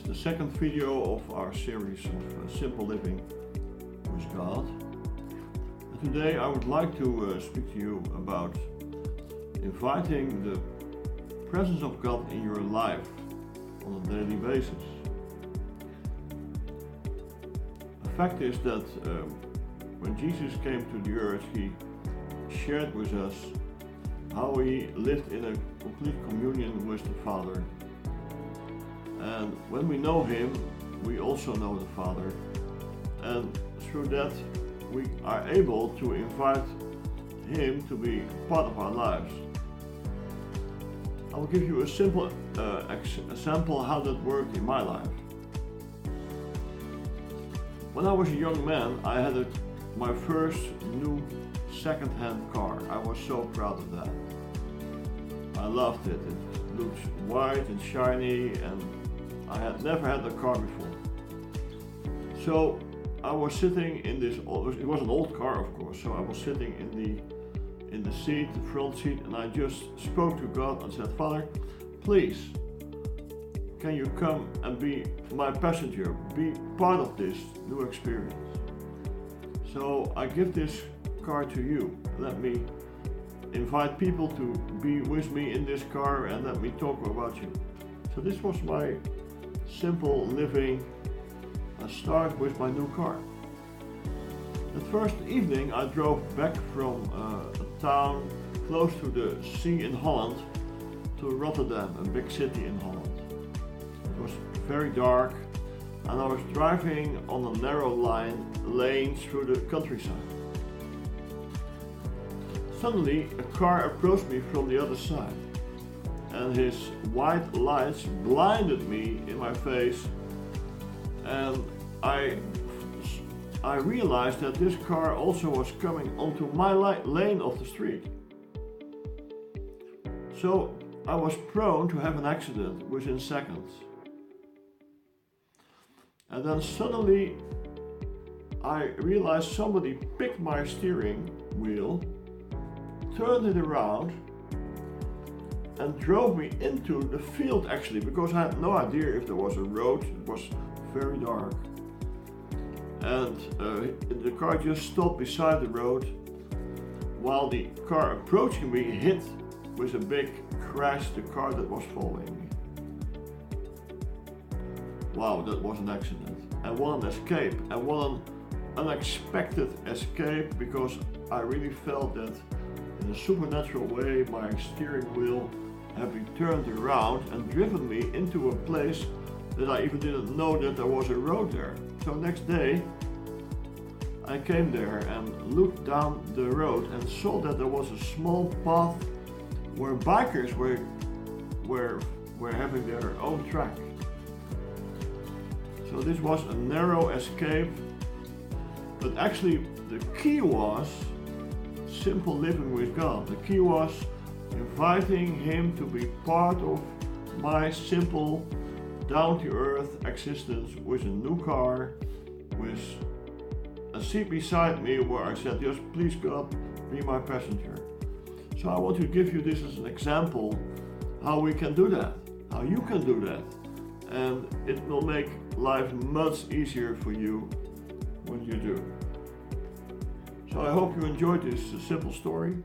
the second video of our series of Simple Living with God. And today I would like to speak to you about inviting the presence of God in your life on a daily basis. The fact is that when Jesus came to the earth, he shared with us how he lived in a complete communion with the Father. And when we know him, we also know the Father. And through that, we are able to invite him to be part of our lives. I will give you a simple example how that worked in my life. When I was a young man, I had my first new second-hand car. I was so proud of that. I loved it. It looked white and shiny, and I had never had a car before. So I was sitting in this, it was an old car of course, so I was sitting in the seat, the front seat, and I just spoke to God and said, Father, please, can you come and be my passenger, be part of this new experience? So I give this car to you. Let me invite people to be with me in this car and let me talk about you. So this was my simple living start with my new car. The first evening I drove back from a town close to the sea in Holland to Rotterdam, a big city in Holland. It was very dark and I was driving on a narrow lane through the countryside. Suddenly a car approached me from the other side, and his white lights blinded me in my face, and I realized that this car also was coming onto my lane of the street. So I was prone to have an accident within seconds. And then suddenly I realized somebody picked my steering wheel, turned it around, and drove me into the field actually, because I had no idea if there was a road. It was very dark. And the car just stopped beside the road while the car approaching me hit with a big crash the car that was following me. Wow, that was an accident. And what an escape, and what an unexpected escape, because I really felt that in a supernatural way my steering wheel had been turned around and driven me into a place that I even didn't know that there was a road there. So next day I came there and looked down the road and saw that there was a small path where bikers were having their own track. So this was a narrow escape, but actually the key was simple living with God. The key was inviting him to be part of my simple, down-to-earth existence with a new car, with a seat beside me where I said, just please God, be my passenger. So I want to give you this as an example how we can do that, how you can do that. And it will make life much easier for you when you do. So I hope you enjoyed this simple story.